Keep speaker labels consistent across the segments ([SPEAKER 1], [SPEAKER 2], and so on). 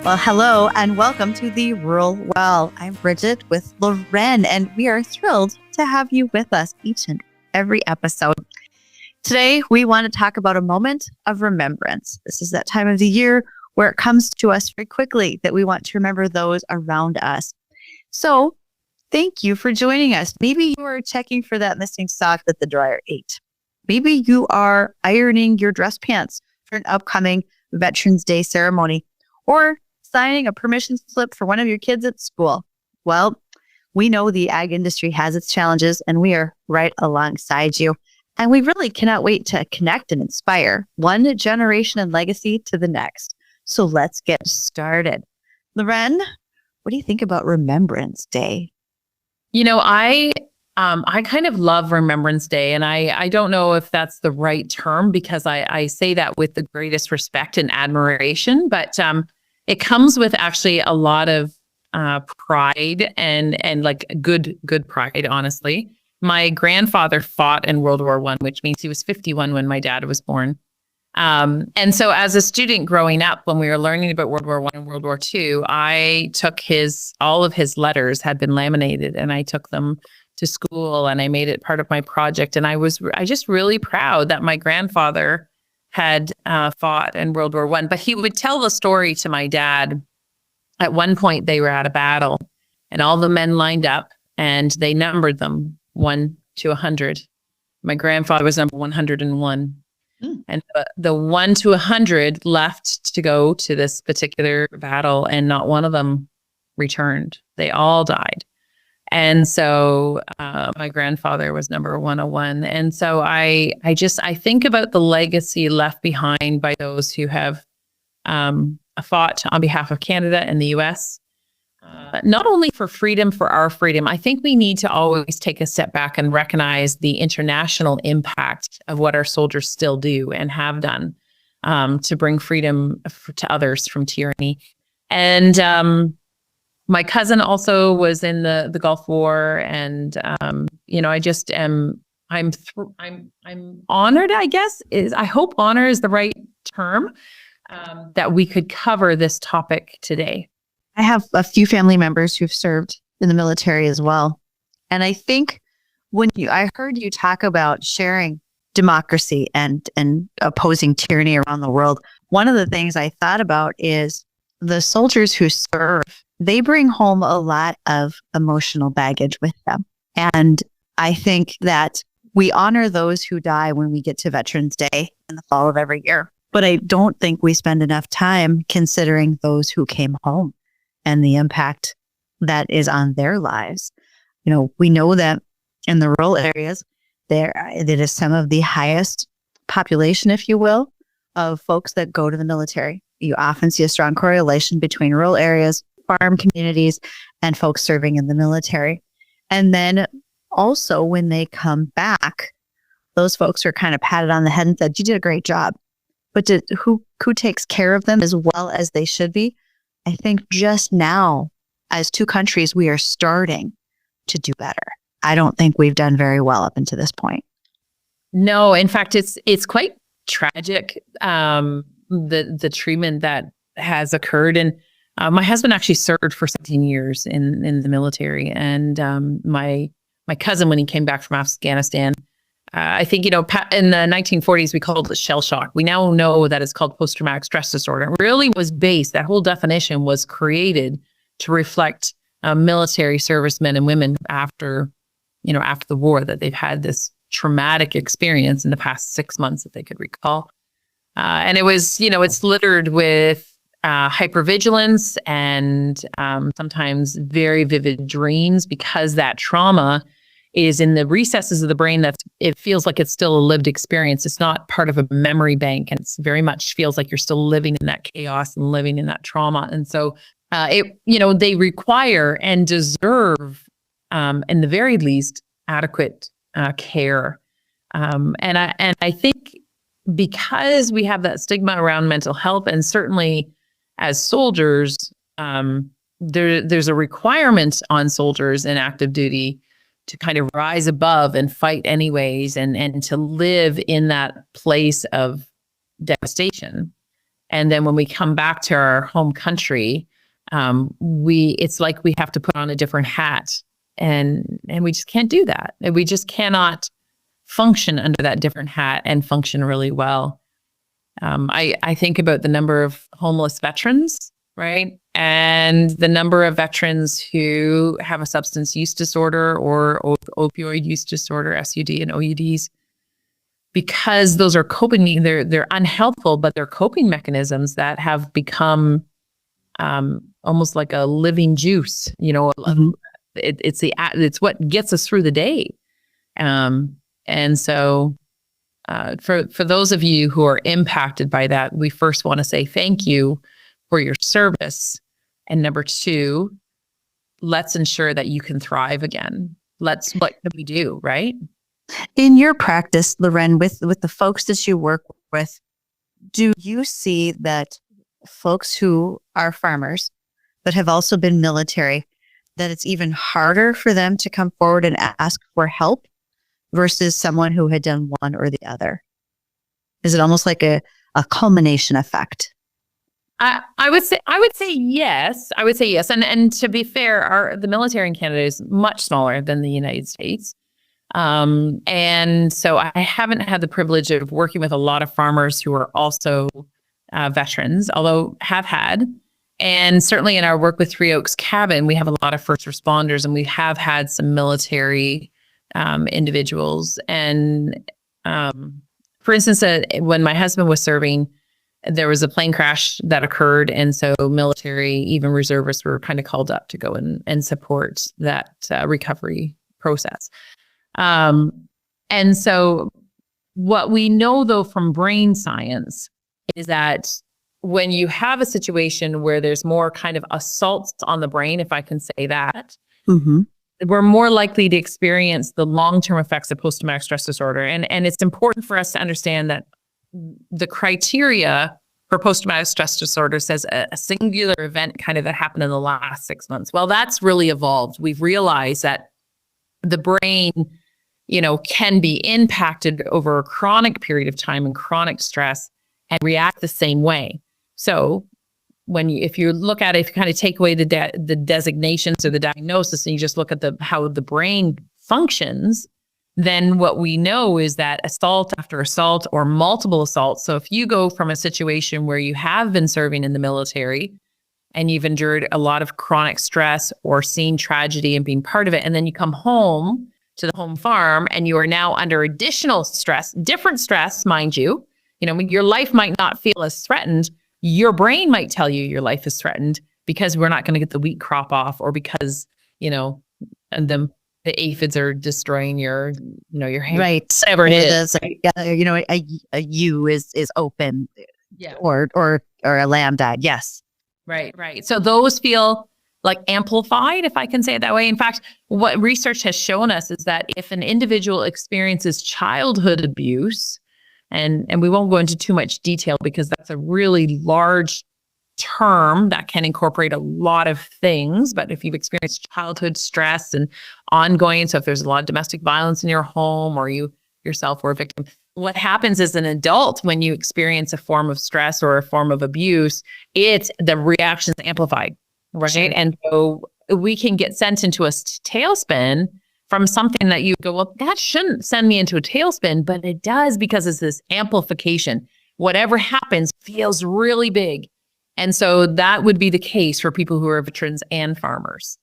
[SPEAKER 1] Well, hello and welcome to the Rural Well. I'm Bridget with Loren, and we are thrilled to have you with us each and every episode. Today, we want to talk about a moment of remembrance. This is that time of the year where it comes to us very quickly that we want to remember those around us. So, thank you for joining us. Maybe you are checking for that missing sock that the dryer ate. Maybe you are ironing your dress pants for an upcoming Veterans Day ceremony, or signing a permission slip for one of your kids at school. Well, we know the ag industry has its challenges, and we are right alongside you. And we really cannot wait to connect and inspire one generation and legacy to the next. So let's get started. Loren, what do you think about Remembrance Day?
[SPEAKER 2] I kind of love Remembrance Day, and I don't know if that's the right term because I say that with the greatest respect and admiration, but it comes with actually a lot of pride and like good pride, honestly. My grandfather fought in World War I, which means he was 51 when my dad was born. And so as a student growing up, when we were learning about World War I and World War II, I took all of his letters had been laminated, and I took them to school and I made it part of my project. And I just really proud that my grandfather had fought in World War I. But he would tell the story to my dad. At one point, they were at a battle, and all the men lined up, and they numbered them 1 to 100. My grandfather was number 101. And the 1 to 100 left to go to this particular battle, and not one of them returned. They all died. And so my grandfather was number 101. And so I think about the legacy left behind by those who have fought on behalf of Canada and the US, not only for freedom, for our freedom. I think we need to always take a step back and recognize the international impact of what our soldiers still do and have done to bring freedom to others from tyranny. And my cousin also was in the Gulf War, and I just am. I'm honored. I guess I hope honor is the right term, that we could cover this topic today.
[SPEAKER 1] I have a few family members who've served in the military as well, and I think I heard you talk about sharing democracy and opposing tyranny around the world, one of the things I thought about is the soldiers who serve. They bring home a lot of emotional baggage with them. And I think that we honor those who die when we get to Veterans Day in the fall of every year. But I don't think we spend enough time considering those who came home and the impact that is on their lives. We know that in the rural areas, it is some of the highest population, if you will, of folks that go to the military. You often see a strong correlation between rural areas, farm communities, and folks serving in the military. And then also when they come back, those folks are kind of patted on the head and said, you did a great job. But who takes care of them as well as they should be? I think just now, as two countries, we are starting to do better. I don't think we've done very well up until this point.
[SPEAKER 2] No, in fact, it's quite tragic, the treatment that has occurred. And my husband actually served for 17 years in the military. And my cousin, when he came back from Afghanistan, I think, in the 1940s, we called it shell shock. We now know that it's called post-traumatic stress disorder. It really was that whole definition was created to reflect military servicemen and women after the war, that they've had this traumatic experience in the past 6 months that they could recall. And it was, it's littered with hypervigilance and sometimes very vivid dreams, because that trauma is in the recesses of the brain it feels like it's still a lived experience. It's not part of a memory bank, and it's very much feels like you're still living in that chaos and living in that trauma. And so they require and deserve, in the very least, adequate care. And I think because we have that stigma around mental health, and certainly as soldiers, there's a requirement on soldiers in active duty to kind of rise above and fight anyways, and to live in that place of devastation. And then when we come back to our home country, it's like we have to put on a different hat, and we just can't do that. And we just cannot function under that different hat and function really well. I think about the number of homeless veterans, right? And the number of veterans who have a substance use disorder or opioid use disorder, SUD and OUDs, because those are coping, they're unhelpful, but they're coping mechanisms that have become almost like a living juice. It's what gets us through the day. And so for those of you who are impacted by that, we first want to say thank you for your service. And number two, let's ensure that you can thrive again. What can we do, right?
[SPEAKER 1] In your practice, Loren, with the folks that you work with, do you see that folks who are farmers but have also been military, that it's even harder for them to come forward and ask for help versus someone who had done one or the other? Is it almost like a culmination effect?
[SPEAKER 2] I would say yes. I would say yes. And to be fair, the military in Canada is much smaller than the United States. And so I haven't had the privilege of working with a lot of farmers who are also veterans, although have had. And certainly in our work with Three Oaks Cabin, we have a lot of first responders, and we have had some military individuals. And for instance, when my husband was serving, there was a plane crash that occurred. And so military, even reservists, were kind of called up to go and support that recovery process. And so what we know, though, from brain science is that when you have a situation where there's more kind of assaults on the brain, if I can say that, we're more likely to experience the long-term effects of post-traumatic stress disorder. And it's important for us to understand that the criteria for post-traumatic stress disorder says a singular event kind of that happened in the last 6 months. Well, that's really evolved. We've realized that the brain, can be impacted over a chronic period of time and chronic stress and react the same way. So if you look at it, if you kind of take away the designations or the diagnosis and you just look at how the brain functions, then what we know is that assault after assault or multiple assaults. So if you go from a situation where you have been serving in the military and you've endured a lot of chronic stress or seen tragedy and being part of it, and then you come home to the home farm and you are now under additional stress, different stress, mind you, your life might not feel as threatened. Your brain might tell you your life is threatened because we're not going to get the wheat crop off, or because, and the aphids are destroying your hair.
[SPEAKER 1] Right.
[SPEAKER 2] Whatever it is.
[SPEAKER 1] A ewe is open.
[SPEAKER 2] Yeah.
[SPEAKER 1] Or a lamb died. Yes.
[SPEAKER 2] Right. So those feel like amplified, if I can say it that way. In fact, what research has shown us is that if an individual experiences childhood abuse, and we won't go into too much detail because that's a really large term that can incorporate a lot of things. But if you've experienced childhood stress and ongoing, so if there's a lot of domestic violence in your home or you yourself were a victim, what happens as an adult when you experience a form of stress or a form of abuse, the reaction's amplified, right? Sure. And so we can get sent into a tailspin from something that you go, well, that shouldn't send me into a tailspin, but it does because it's this amplification. Whatever happens feels really big. And so that would be the case for people who are veterans and farmers.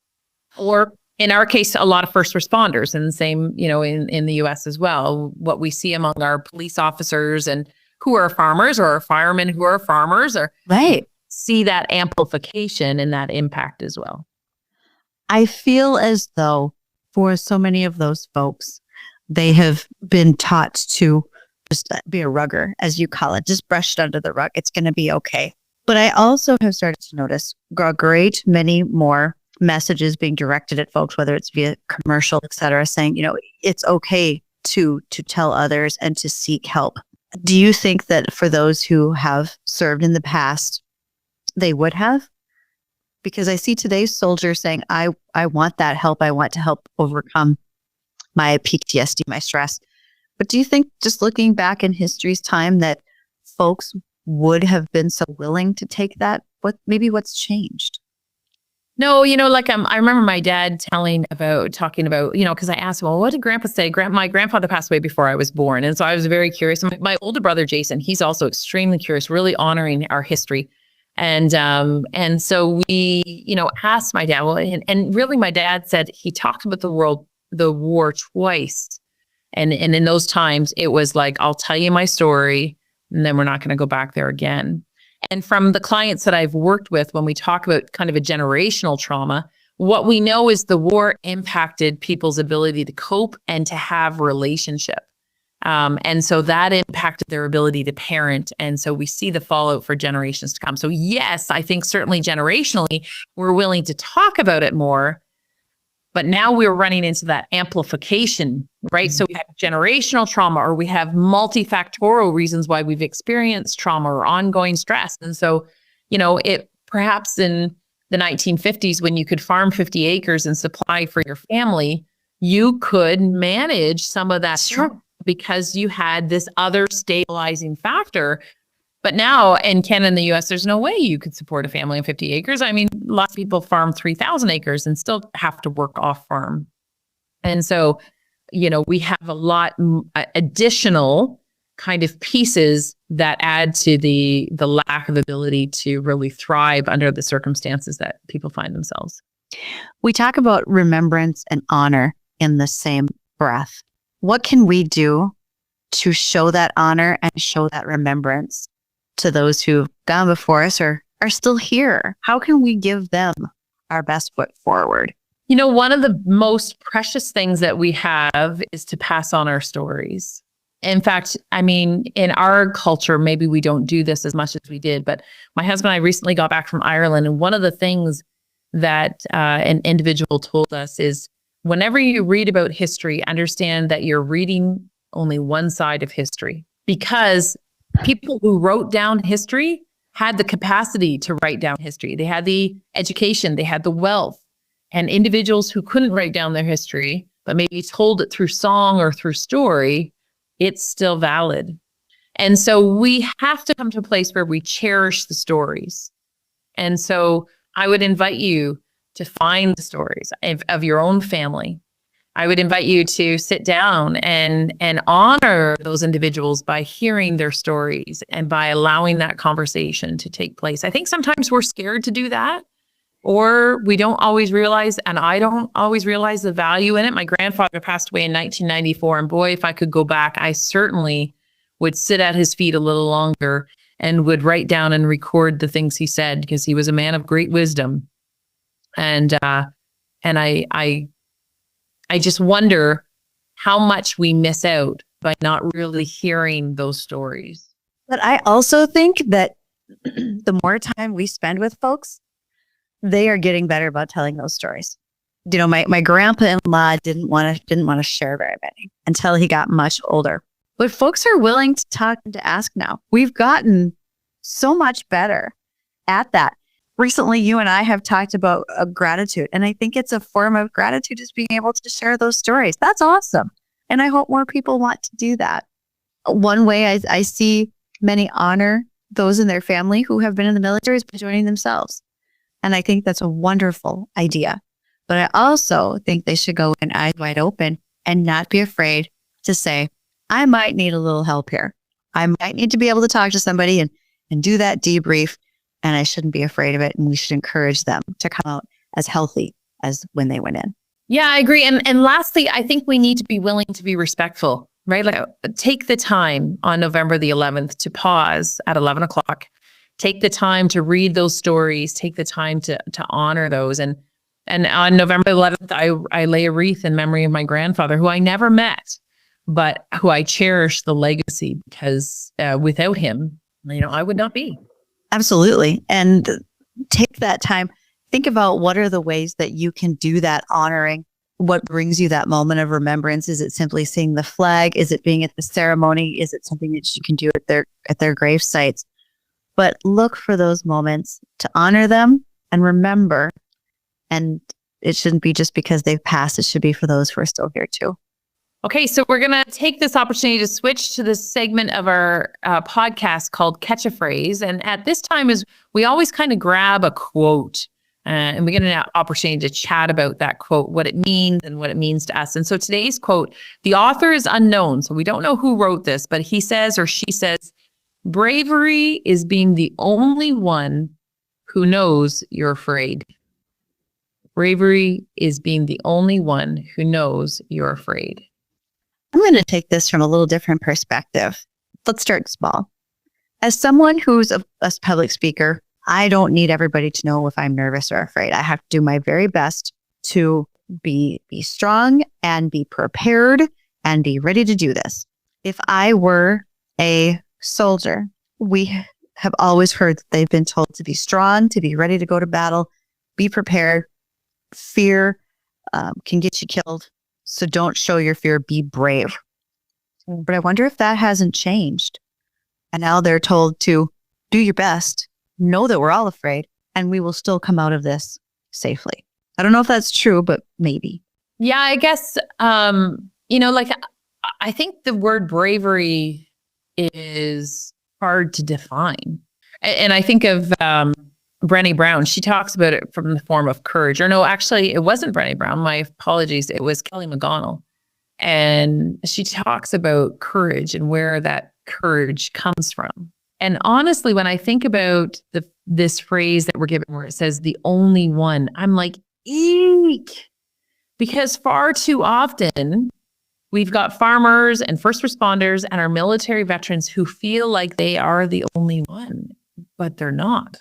[SPEAKER 2] Or in our case, a lot of first responders, and the same, in the US as well. What we see among our police officers and who are farmers, or firemen who are farmers, or
[SPEAKER 1] right,
[SPEAKER 2] see that amplification and that impact as well.
[SPEAKER 1] I feel as though for so many of those folks, they have been taught to just be a rugger, as you call it, just brushed under the rug. It's going to be okay. But I also have started to notice a great many more messages being directed at folks, whether it's via commercial, et cetera, saying, it's okay to tell others and to seek help. Do you think that for those who have served in the past, they would have? Because I see today's soldiers saying, I want that help. I want to help overcome my PTSD, my stress. But do you think, just looking back in history's time, that folks would have been so willing to take that? What's changed?
[SPEAKER 2] No, like I remember my dad talking about, because I asked him, well, what did Grandpa say? My grandfather passed away before I was born. And so I was very curious. My older brother, Jason, he's also extremely curious, really honoring our history. And so we, asked my dad, well, and really my dad said he talked about the war twice. And in those times, it was like, I'll tell you my story, and then we're not going to go back there again. And from the clients that I've worked with, when we talk about kind of a generational trauma, what we know is the war impacted people's ability to cope and to have relationship. And so that impacted their ability to parent. And so we see the fallout for generations to come. So yes, I think certainly generationally, we're willing to talk about it more. But now we're running into that amplification, right? So we have generational trauma, or we have multifactorial reasons why we've experienced trauma or ongoing stress. And so, it perhaps in the 1950s, when you could farm 50 acres and supply for your family, you could manage some of that trauma because you had this other stabilizing factor. But now in Canada and the US, there's no way you could support a family of 50 acres. I mean, lots of people farm 3,000 acres and still have to work off farm. And so, we have a lot additional kind of pieces that add to the lack of ability to really thrive under the circumstances that people find themselves.
[SPEAKER 1] We talk about remembrance and honor in the same breath. What can we do to show that honor and show that remembrance to those who've gone before us or are still here? How can we give them our best foot forward?
[SPEAKER 2] One of the most precious things that we have is to pass on our stories. In fact, in our culture, maybe we don't do this as much as we did, but my husband and I recently got back from Ireland. And one of the things that an individual told us is, whenever you read about history, understand that you're reading only one side of history, because people who wrote down history had the capacity to write down history. They had the education, they had the wealth. And individuals who couldn't write down their history, but maybe told it through song or through story, it's still valid. And so we have to come to a place where we cherish the stories. And so I would invite you to find the stories of your own family. I would invite you to sit down and honor those individuals by hearing their stories and by allowing that conversation to take place. I think sometimes we're scared to do that, or we don't always realize, and I don't always realize the value in it. My grandfather passed away in 1994, and boy, if I could go back, I certainly would sit at his feet a little longer and would write down and record the things he said, because he was a man of great wisdom. And I just wonder how much we miss out by not really hearing those stories.
[SPEAKER 1] But I also think that the more time we spend with folks, they are getting better about telling those stories. My grandpa-in-law didn't want to share very many until he got much older. But folks are willing to talk and to ask now. We've gotten so much better at that. Recently, you and I have talked about gratitude, and I think it's a form of gratitude is being able to share those stories. That's awesome. And I hope more people want to do that. One way I see many honor those in their family who have been in the military is by joining themselves. And I think that's a wonderful idea. But I also think they should go in eyes wide open and not be afraid to say, I might need a little help here. I might need to be able to talk to somebody and do that debrief. And I shouldn't be afraid of it. And we should encourage them to come out as healthy as when they went in.
[SPEAKER 2] Yeah, I agree. And lastly, I think we need to be willing to be respectful, right? Like, take the time on November the 11th to pause at 11 o'clock. Take the time to read those stories. Take the time to honor those. And on November 11th, I lay a wreath in memory of my grandfather, who I never met, but who I cherish the legacy, because without him, I would not be.
[SPEAKER 1] Absolutely. And take that time. Think about what are the ways that you can do that honoring. What brings you that moment of remembrance? Is it simply seeing the flag? Is it being at the ceremony? Is it something that you can do at their grave sites? But look for those moments to honor them and remember. And it shouldn't be just because they've passed. It should be for those who are still here too.
[SPEAKER 2] Okay, so we're going to take this opportunity to switch to this segment of our podcast called Catch a Phrase. And at this time is we always kind of grab a quote and we get an opportunity to chat about that quote, what it means and what it means to us. And so today's quote, the author is unknown, so we don't know who wrote this, but he says or she says, bravery is being the only one who knows you're afraid. Bravery is being the only one who knows you're afraid.
[SPEAKER 1] I'm going to take this from a little different perspective. Let's start small. As someone who's a public speaker, I don't need everybody to know if I'm nervous or afraid. I have to do my very best to be strong and be prepared and be ready to do this. If I were a soldier, we have always heard that they've been told to be strong, to be ready to go to battle, be prepared. Fear can get you killed. So don't show your fear, be brave. But I wonder if that hasn't changed. And now they're told to do your best, know that we're all afraid, and we will still come out of this safely. I don't know if that's true, but maybe.
[SPEAKER 2] Yeah, I guess, like I think the word bravery is hard to define. And I think of Brené Brown. She talks about it from the form of courage. Or no, actually, it wasn't Brené Brown. My apologies. It was Kelly McGonigal. And she talks about courage and where that courage comes from. And honestly, when I think about this phrase that we're given where it says the only one, I'm like, eek. Because far too often, we've got farmers and first responders and our military veterans who feel like they are the only one, but they're not.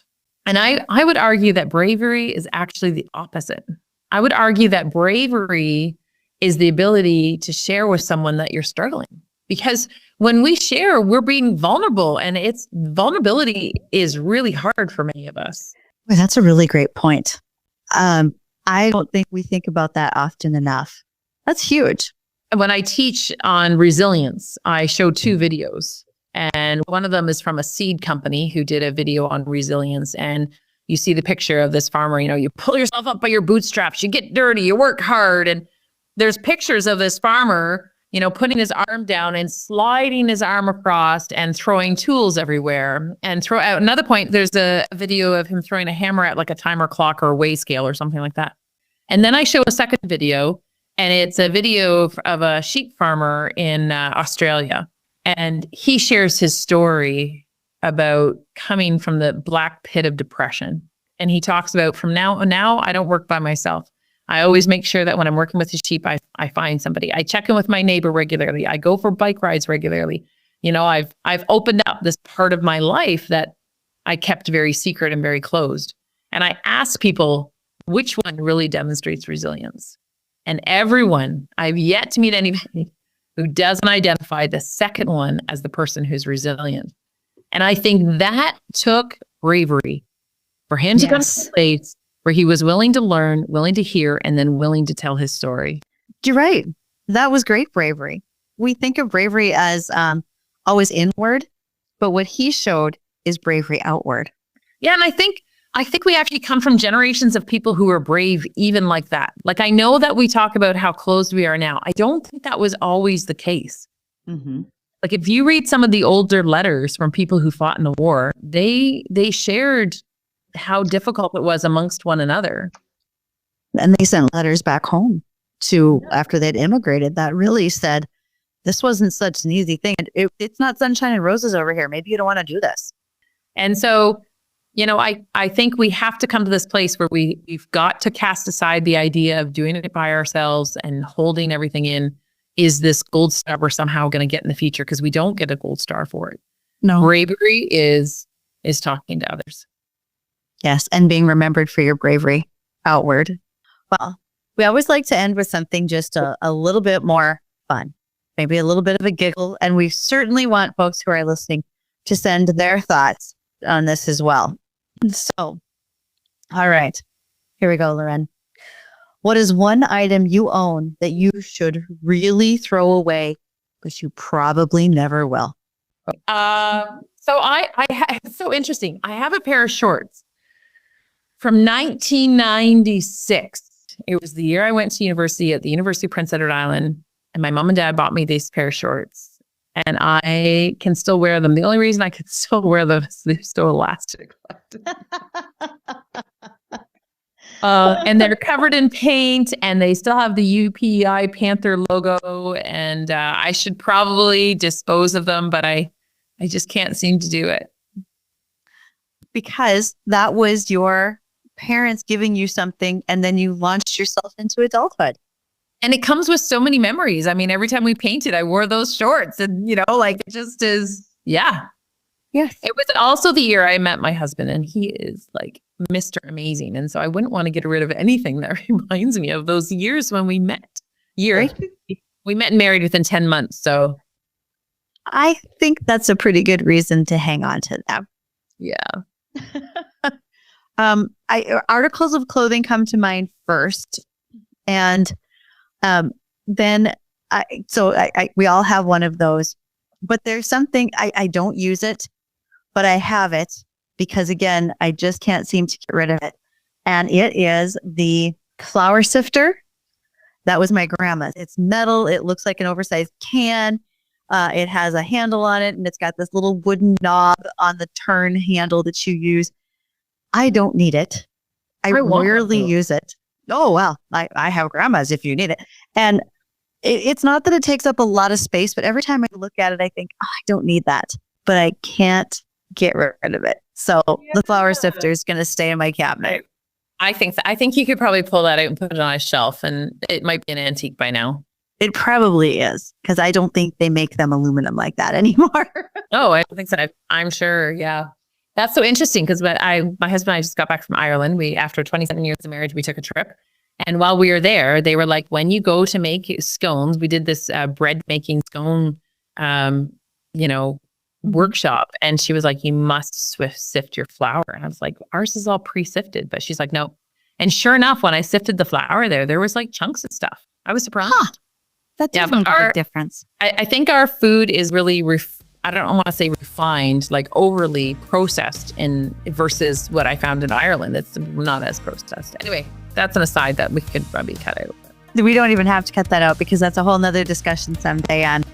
[SPEAKER 2] And I would argue that bravery is actually the opposite. I would argue that bravery is the ability to share with someone that you're struggling. Because when we share, we're being vulnerable, and vulnerability is really hard for many of us.
[SPEAKER 1] Well, that's a really great point. I don't think we think about that often enough. That's huge.
[SPEAKER 2] When I teach on resilience, I show 2 videos. And one of them is from a seed company who did a video on resilience. And you see the picture of this farmer, you pull yourself up by your bootstraps, you get dirty, you work hard. And there's pictures of this farmer, putting his arm down and sliding his arm across and throwing tools everywhere. And throw out another point, there's a video of him throwing a hammer at like a timer clock or a weigh scale or something like that. And then I show a second video, and it's a video of a sheep farmer in Australia. And he shares his story about coming from the black pit of depression. And he talks about from now I don't work by myself. I always make sure that when I'm working with the sheep, I find somebody. I check in with my neighbor regularly. I go for bike rides regularly. I've opened up this part of my life that I kept very secret and very closed. And I ask people, which one really demonstrates resilience? And everyone, I've yet to meet anybody who doesn't identify the second one as the person who's resilient. And I think that took bravery for him to come to a place where he was willing to learn, willing to hear, and then willing to tell his story.
[SPEAKER 1] You're right. That was great bravery. We think of bravery as always inward, but what he showed is bravery outward.
[SPEAKER 2] Yeah, and I think we actually come from generations of people who were brave even like that. Like, I know that we talk about how closed we are now. I don't think that was always the case. Mm-hmm. Like, if you read some of the older letters from people who fought in the war, they shared how difficult it was amongst one another.
[SPEAKER 1] And they sent letters back home after they'd immigrated that really said, this wasn't such an easy thing. It's not sunshine and roses over here. Maybe you don't want to do this.
[SPEAKER 2] And so, I think we have to come to this place where we've got to cast aside the idea of doing it by ourselves and holding everything in. Is this gold star we're somehow going to get in the future? Because we don't get a gold star for it.
[SPEAKER 1] No.
[SPEAKER 2] Bravery is talking to others.
[SPEAKER 1] Yes, and being remembered for your bravery outward. Well, we always like to end with something just a little bit more fun, maybe a little bit of a giggle. And we certainly want folks who are listening to send their thoughts on this as well. So, all right, here we go, Loren. What is one item you own that you should really throw away, but you probably never will?
[SPEAKER 2] It's so interesting. I have a pair of shorts from 1996. It was the year I went to university at the University of Prince Edward Island. And my mom and dad bought me these pair of shorts, and I can still wear them. The only reason I could still wear them is they're still elastic. And they're covered in paint, and they still have the UPI Panther logo. And I should probably dispose of them, but I just can't seem to do it.
[SPEAKER 1] Because that was your parents giving you something, and then you launched yourself into adulthood.
[SPEAKER 2] And it comes with so many memories. I mean, every time we painted, I wore those shorts, and it just is. Yeah.
[SPEAKER 1] Yes.
[SPEAKER 2] It was also the year I met my husband, and he is like Mr. Amazing. And so I wouldn't want to get rid of anything that reminds me of those years when we met. We met and married within 10 months. So
[SPEAKER 1] I think that's a pretty good reason to hang on to them.
[SPEAKER 2] Yeah.
[SPEAKER 1] Articles of clothing come to mind first. And then we all have one of those, but there's something I don't use it, but I have it because, again, I just can't seem to get rid of it. And it is the flour sifter. That was my grandma's. It's metal. It looks like an oversized can. It has a handle on it, and it's got this little wooden knob on the turn handle that you use. I don't need it. I rarely use it. Oh, well, I have grandma's if you need it. And it's not that it takes up a lot of space, but every time I look at it, I think, I don't need that, but I can't get rid of it. So the flour sifter is going to stay in my cabinet.
[SPEAKER 2] I think you could probably pull that out and put it on a shelf, and it might be an antique by now.
[SPEAKER 1] It probably is, because I don't think they make them aluminum like that anymore.
[SPEAKER 2] Oh, I don't think so. I'm sure. Yeah. That's so interesting because my husband and I just got back from Ireland. After 27 years of marriage, we took a trip. And while we were there, they were like, when you go to make scones, we did this bread making scone, workshop. And she was like, you must sift your flour. And I was like, ours is all pre-sifted. But she's like, no. And sure enough, when I sifted the flour there was like chunks of stuff. I was surprised.
[SPEAKER 1] Huh. That does make a big difference.
[SPEAKER 2] I think our food is really, I don't want to say refined, like overly processed versus what I found in Ireland. It's not as processed. Anyway, that's an aside that we could probably cut out.
[SPEAKER 1] We don't even have to cut that out because that's a whole nother discussion someday on,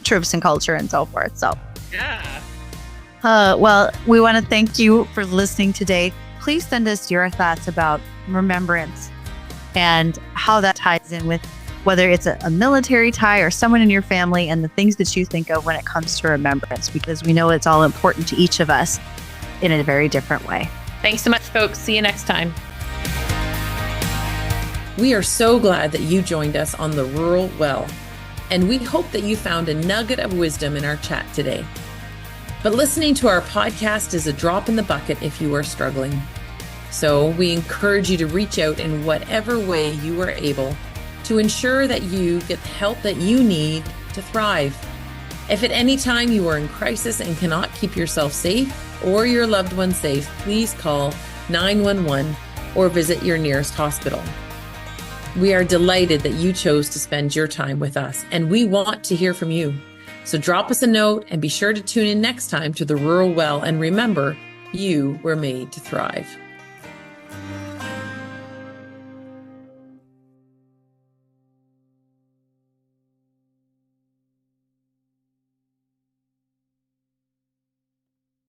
[SPEAKER 1] trips and culture and so forth. So,
[SPEAKER 2] yeah.
[SPEAKER 1] Well, we want to thank you for listening today. Please send us your thoughts about remembrance and how that ties in with whether it's a military tie or someone in your family and the things that you think of when it comes to remembrance, because we know it's all important to each of us in a very different way.
[SPEAKER 2] Thanks so much, folks. See you next time.
[SPEAKER 3] We are so glad that you joined us on The Rural Well, and we hope that you found a nugget of wisdom in our chat today. But listening to our podcast is a drop in the bucket if you are struggling. So we encourage you to reach out in whatever way you are able to ensure that you get the help that you need to thrive. If at any time you are in crisis and cannot keep yourself safe or your loved one safe, please call 911 or visit your nearest hospital. We are delighted that you chose to spend your time with us, and we want to hear from you. So drop us a note and be sure to tune in next time to The Rural Well, and remember, you were made to thrive.